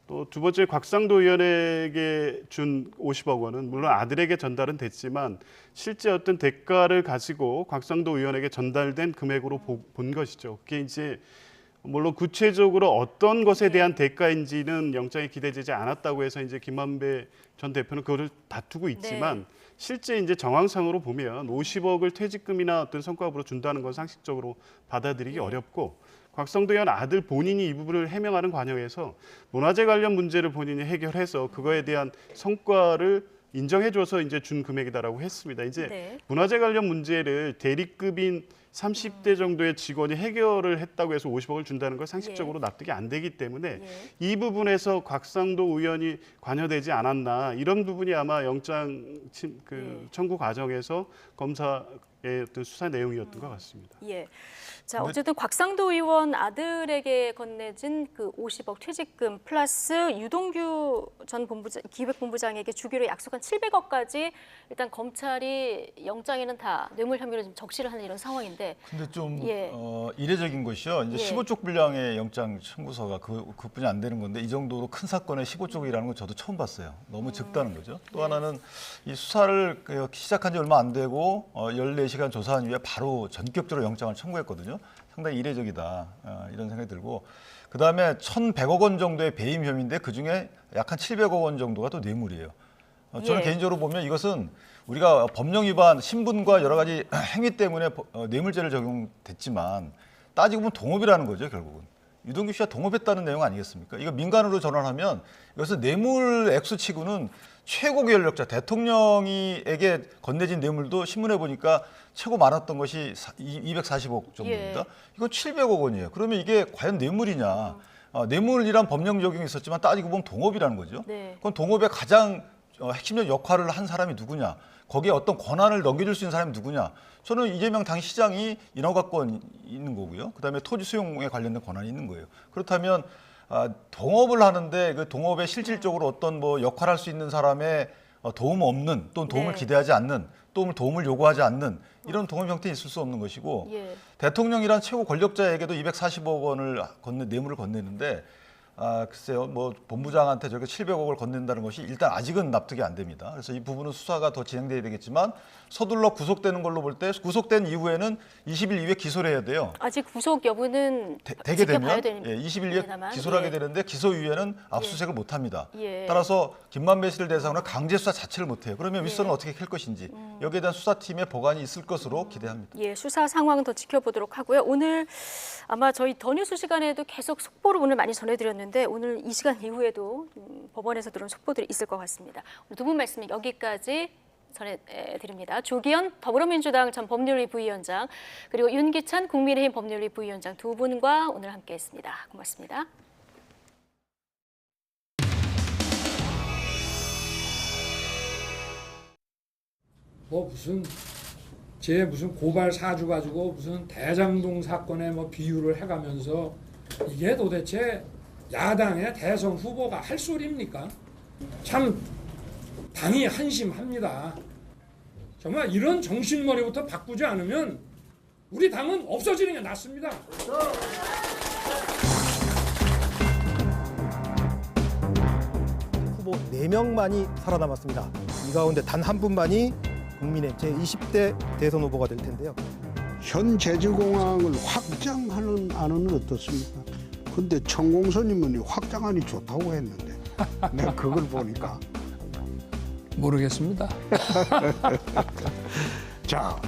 또 두 번째 곽상도 의원에게 준 50억 원은 물론 아들에게 전달은 됐지만 실제 어떤 대가를 가지고 곽상도 의원에게 전달된 금액으로 본 것이죠. 그게 이제 물론 구체적으로 어떤 것에 대한 대가인지는 영장에 기대되지 않았다고 해서 이제 김만배 전 대표는 그거를 다투고 있지만 실제 이제 정황상으로 보면 50억을 퇴직금이나 어떤 성과급으로 준다는 건 상식적으로 받아들이기 어렵고 곽상도 의원 아들 본인이 이 부분을 해명하는 과정에서 문화재 관련 문제를 본인이 해결해서 그거에 대한 성과를 인정해줘서 이제 준 금액이다라고 했습니다. 이제 문화재 관련 문제를 대리급인 30대 정도의 직원이 해결을 했다고 해서 50억을 준다는 건 상식적으로 납득이 안 되기 때문에 이 부분에서 곽상도 의원이 관여되지 않았나 이런 부분이 아마 영장 청구 과정에서 검사의 어떤 수사 내용이었던 것 같습니다. 자, 어쨌든 곽상도 의원 아들에게 건네진 그 50억 퇴직금 플러스 유동규 전 기획본부장에게 주기로 약속한 700억까지 일단 검찰이 영장에는 다 뇌물 혐의로 지금 적시를 하는 이런 상황인데. 근데 좀 이례적인 것이요. 이제 15쪽 분량의 영장 청구서가 그뿐이 안 되는 건데 이 정도로 큰 사건에 15쪽이라는 건 저도 처음 봤어요. 너무 적다는 거죠. 또 하나는 이 수사를 시작한 지 얼마 안 되고 14시간 조사한 이후에 바로 전격적으로 영장을 청구했거든요. 상당히 이례적이다 이런 생각이 들고 그다음에 1,100억 원 정도의 배임 혐의인데 그중에 약 한 700억 원 정도가 또 뇌물이에요. 저는 개인적으로 보면 이것은 우리가 법령 위반, 신분과 여러 가지 행위 때문에 뇌물죄를 적용됐지만 따지고 보면 동업이라는 거죠, 결국은. 유동규 씨가 동업했다는 내용 아니겠습니까? 이거 민간으로 전환하면 여기서 뇌물 액수치고는 최고 권력자 대통령에게 건네진 뇌물도 신문에 보니까 최고 많았던 것이 240억 정도입니다. 이건 700억 원이에요. 그러면 이게 과연 뇌물이냐? 뇌물이란 법령 적용이 있었지만 따지고 보면 동업이라는 거죠. 그건 동업의 가장 핵심적 역할을 한 사람이 누구냐? 거기에 어떤 권한을 넘겨줄 수 있는 사람이 누구냐? 저는 이재명 당시 시장이 인허가권 있는 거고요. 그다음에 토지 수용에 관련된 권한이 있는 거예요. 그렇다면 동업을 하는데 그 동업에 실질적으로 어떤 뭐 역할할 수 있는 사람의 도움 없는 또는 도움을 기대하지 않는 또는 도움을 요구하지 않는 이런 동업 형태는 있을 수 없는 것이고 대통령이란 최고 권력자에게도 240억 원을 뇌물을 건네는데 글쎄요, 뭐 본부장한테 저렇게 700억을 건넨다는 것이 일단 아직은 납득이 안 됩니다. 그래서 이 부분은 수사가 더 진행돼야 되겠지만 서둘러 구속되는 걸로 볼 때 구속된 이후에는 20일 이후에 기소를 해야 돼요. 아직 구속 여부는 되게 되면 되는 20일 이후에 기소를 하게 되는데 기소 이후에는 압수수색을 못 합니다. 따라서 김만배 씨를 대상으로 강제 수사 자체를 못 해요. 그러면 윗선은 어떻게 캘 것인지 여기에 대한 수사팀의 보관이 있을 것으로 기대합니다. 수사 상황 더 지켜보도록 하고요. 오늘 아마 저희 더 뉴스 시간에도 계속 속보를 오늘 많이 전해드렸는데 오늘 이 시간 이후에도 법원에서 들어온 속보들이 있을 것 같습니다. 오늘 두 분 말씀 여기까지 전해드립니다. 조기현 더불어민주당 전 법률위 부위원장 그리고 윤기찬 국민의힘 법률위 부위원장 두 분과 오늘 함께했습니다. 고맙습니다. 뭐 무슨 고발 사주 가지고 무슨 대장동 사건에 뭐 비유를 해가면서 이게 도대체 야당의 대선 후보가 할 소리입니까? 참 당이 한심합니다. 정말 이런 정신머리부터 바꾸지 않으면 우리 당은 없어지는 게 낫습니다. 후보 4명만이 살아남았습니다. 이 가운데 단 한 분만이 국민의 제20대 대선 후보가 될 텐데요. 현 제주공항을 확장하는 안은 어떻습니까? 근데 천공선님은 확장안이 좋다고 했는데 내가 그걸 보니까 모르겠습니다. 자,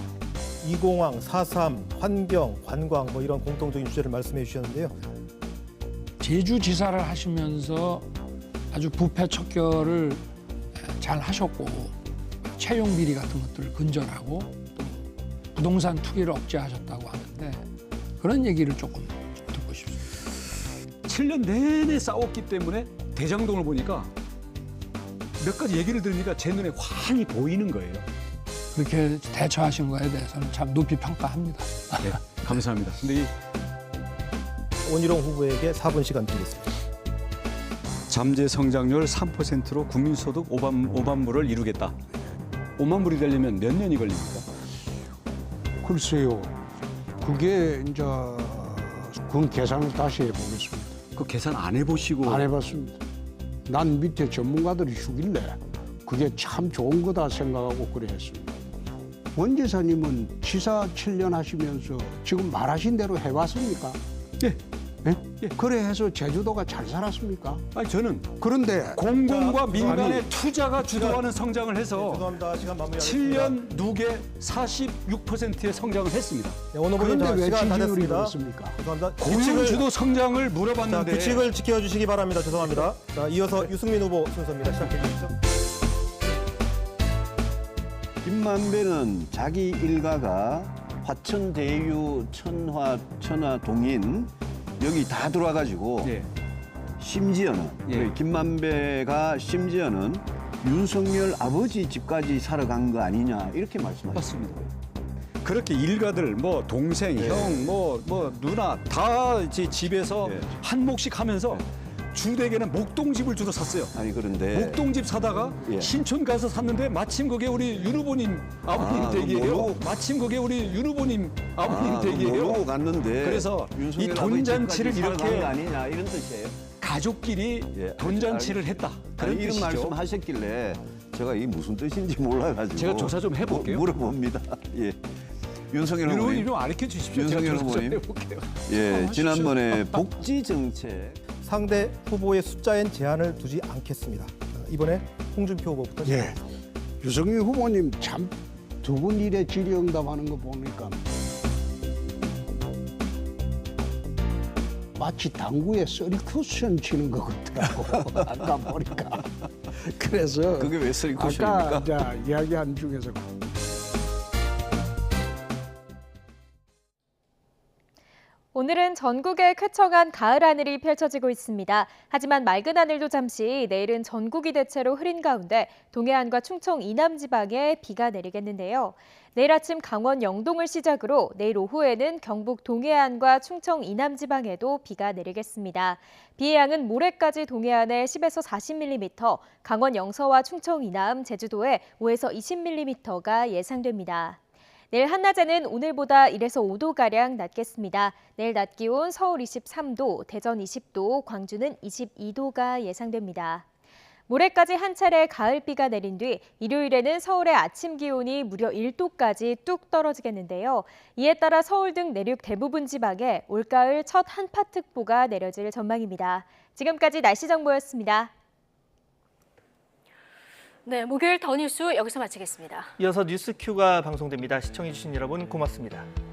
2공항, 4.3, 환경, 관광 뭐 이런 공통적인 주제를 말씀해 주셨는데요. 제주지사를 하시면서 아주 부패 척결을 잘 하셨고 채용 비리 같은 것들을 근절하고 또 부동산 투기를 억제하셨다고 하는데 그런 얘기를 조금 듣고 싶습니다. 7년 내내 싸웠기 때문에 대장동을 보니까 몇 가지 얘기를 들으니까 제 눈에 환히 보이는 거예요. 그렇게 대처하신 거에 대해서는 참 높이 평가합니다. 네, 감사합니다. 근데 원희룡 후보에게 4분 시간 드리겠습니다. 잠재 성장률 3%로 국민소득 5만 불을 이루겠다. 5만 불이 되려면 몇 년이 걸립니까? 글쎄요. 그게 이제 그건 계산을 다시 해보겠습니다. 그 계산 안 해보시고? 안 해봤습니다. 난 밑에 전문가들이 주길래 그게 참 좋은 거다 생각하고 그래 했습니다. 원 지사님은 지사 7년 하시면서 지금 말하신 대로 해봤습니까? 예. 예? 예. 그래 해서 제주도가 잘 살았습니까? 아니 저는 그런데 공공과 민간의 투자가 주도하는 성장을 해서 죄송합니다. 시간 마무리하겠습니다. 7년 누계 46%의 성장을 했습니다. 네, 오늘 그런데 왜 시간 다 지지율이 됐습니다. 그렇습니까? 죄송합니다. 고용 주도 성장을 물어봤는데 규칙을 지켜주시기 바랍니다. 죄송합니다. 자, 이어서 유승민 후보 순서입니다. 시작해 주시죠. 김만배는 자기 일가가 화천, 대유, 천화, 동인 여기 다 들어와가지고 심지어는 김만배가 심지어는 윤석열 아버지 집까지 사러 간 거 아니냐 이렇게 말씀하셨습니다. 그렇게 일가들 뭐 동생, 형, 뭐 누나 다 집에서 한 몫씩 하면서 주택에는 목동집을 주로 샀어요. 아니 그런데 목동집 사다가 신촌 가서 샀는데 마침 그게 우리 윤 후보님 아버님 댁이에요. 마침 그게 우리 윤 후보님 아버님 댁이에요. 모르고 갔는데 그래서 이 돈잔치를 이렇게 아니냐 이런 뜻이에요. 가족끼리 돈잔치를 했다. 그런 이런 뜻이죠. 말씀하셨길래 제가 이게 무슨 뜻인지 몰라가지고 제가 조사 좀 해볼게요. 물어봅니다. 예. 윤석열 후보님 좀 알려 주십시오. 윤석열 후보님. 예, 지난번에 복지 정책 상대 후보의 숫자엔 제한을 두지 않겠습니다. 이번에 홍준표 후보부터. 예. 유승민 후보님 참 두 분 일에 질의응답하는 거 보니까 마치 당구에 서리 쿠션 치는 것 같더라고. 아까 보니까. 그래서 그게 왜 아까 슬리코션입니까? 이제 이야기한 중에서 오늘은 전국에 쾌청한 가을 하늘이 펼쳐지고 있습니다. 하지만 맑은 하늘도 잠시, 내일은 전국이 대체로 흐린 가운데 동해안과 충청 이남 지방에 비가 내리겠는데요. 내일 아침 강원 영동을 시작으로 내일 오후에는 경북 동해안과 충청 이남 지방에도 비가 내리겠습니다. 비의 양은 모레까지 동해안에 10에서 40mm, 강원 영서와 충청 이남, 제주도에 5에서 20mm가 예상됩니다. 내일 한낮에는 오늘보다 1에서 5도가량 낮겠습니다. 내일 낮 기온 서울 23도, 대전 20도, 광주는 22도가 예상됩니다. 모레까지 한 차례 가을비가 내린 뒤 일요일에는 서울의 아침 기온이 무려 1도까지 뚝 떨어지겠는데요. 이에 따라 서울 등 내륙 대부분 지방에 올가을 첫 한파특보가 내려질 전망입니다. 지금까지 날씨 정보였습니다. 네, 목요일 더 뉴스 여기서 마치겠습니다. 이어서 뉴스큐가 방송됩니다. 시청해주신 여러분 고맙습니다.